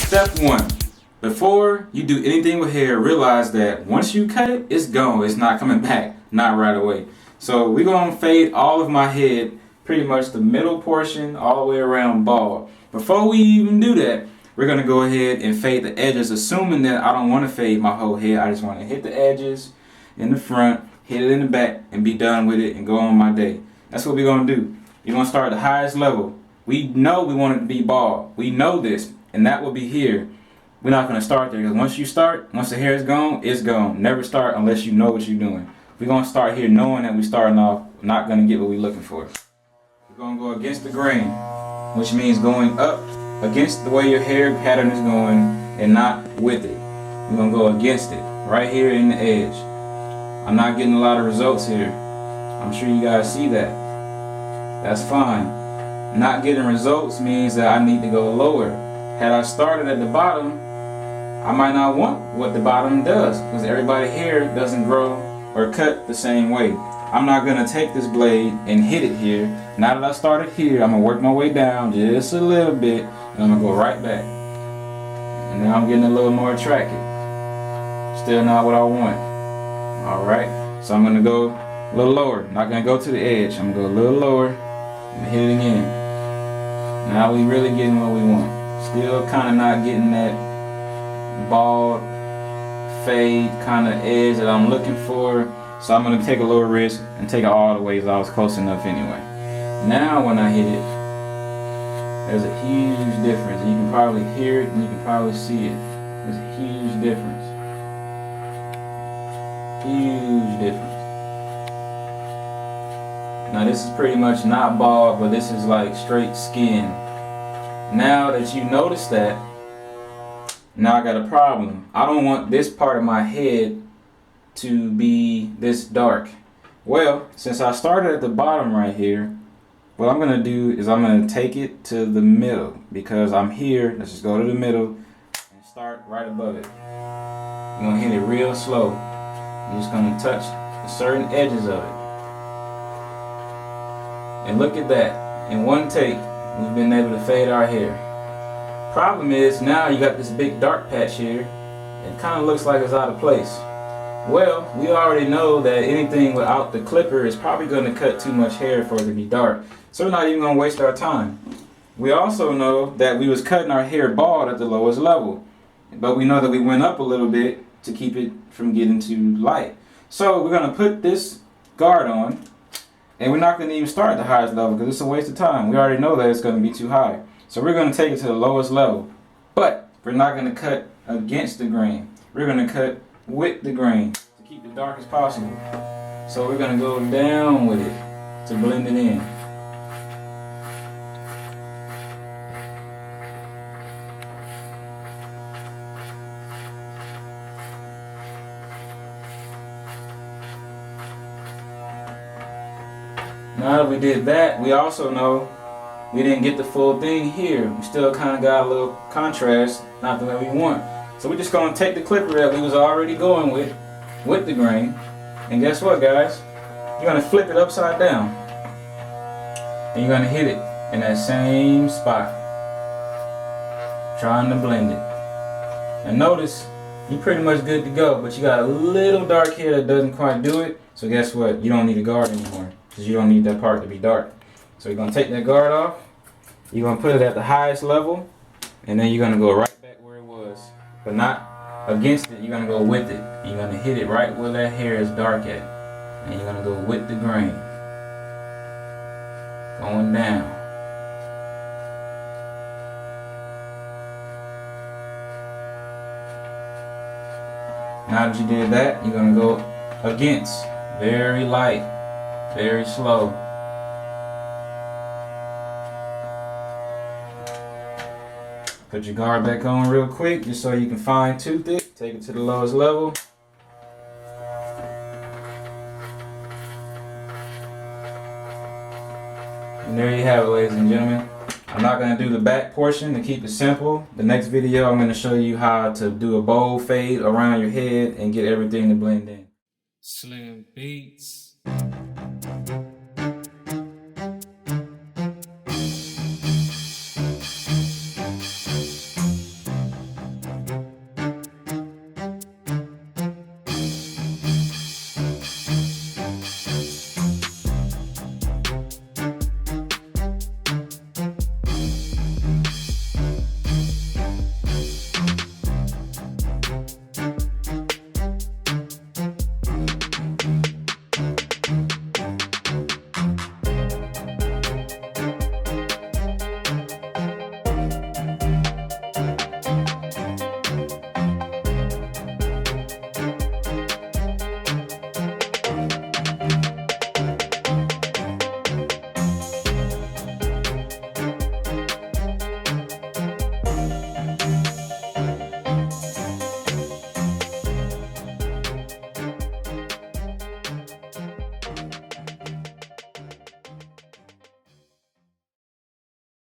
Step 1. Before you do anything with hair, realize that once you cut it, it's gone. It's not coming back. Not right away. So we're going to fade all of my head, pretty much the middle portion all the way around bald. Before we even do that, we're going to go ahead and fade the edges, assuming that I don't want to fade my whole head. I just want to hit the edges in the front, hit it in the back, and be done with it and go on my day. That's what we're going to do. You're going to start at the highest level. We know we want it to be bald. We know this, and that will be here. We're not going to start there, because once the hair is gone, it's gone. Never start unless you know what you're doing. We're going to start here knowing that we're starting off not going to get what we're looking for. We're going to go against the grain, which means going up against the way your hair pattern is going and not with it. We're going to go against it right here in the edge. I'm not getting a lot of results here. I'm sure you guys see that. That's fine. Not getting results means that I need to go lower. Had I started at the bottom, I might not want what the bottom does, because everybody's hair doesn't grow or cut the same way. I'm not going to take this blade and hit it here. Now that I started here, I'm going to work my way down just a little bit, and I'm going to go right back. And now I'm getting a little more attractive. Still not what I want. Alright, so I'm going to go a little lower. Not going to go to the edge. I'm going to go a little lower and hit it again. Now we really getting what we want. Still kind of not getting that bald fade kind of edge that I'm looking for. So I'm going to take a little risk and take it all the way, as I was close enough anyway. Now when I hit it, there's a huge difference. You can probably hear it and you can probably see it. There's a huge difference. Huge difference. Now this is pretty much not bald, but this is like straight skin. Now that you notice that, now I got a problem. I don't want this part of my head to be this dark. Well, since I started at the bottom right here, what I'm going to do is I'm going to take it to the middle, because I'm here. Let's just go to the middle and start right above it. I'm going to hit it real slow. I'm just going to touch the certain edges of it. And look at that. In one take, we've been able to fade our hair. Problem is, now you got this big dark patch here. It kind of looks like it's out of place. Well, we already know that anything without the clipper is probably going to cut too much hair for it to be dark. So we're not even going to waste our time. We also know that we was cutting our hair bald at the lowest level. But we know that we went up a little bit to keep it from getting too light. So we're going to put this guard on. And we're not going to even start at the highest level, because it's a waste of time. We already know that it's going to be too high. So we're going to take it to the lowest level. But we're not going to cut against the grain. We're going to cut with the grain to keep it dark as possible. So we're going to go down with it to blend it in. Now that we did that, we also know we didn't get the full thing here. We still kind of got a little contrast, not the way we want. So we're just going to take the clipper that we was already going with the grain. And guess what, guys? You're going to flip it upside down. And you're going to hit it in that same spot, trying to blend it. And notice, you're pretty much good to go, but you got a little dark hair that doesn't quite do it. So guess what? You don't need a guard anymore, because you don't need that part to be dark. So you're going to take that guard off, you're going to put it at the highest level, and then you're going to go right back where it was. But not against it, you're going to go with it. You're going to hit it right where that hair is dark at. And you're going to go with the grain. Going down. Now that you did that, you're going to go against. Very light, very slow. Put your guard back on real quick, just so you can fine tooth it. Take it to the lowest level. And there you have it, ladies and gentlemen. I'm not going to do the back portion to keep it simple. The next video, I'm going to show you how to do a bold fade around your head and get everything to blend in. Slim Beats.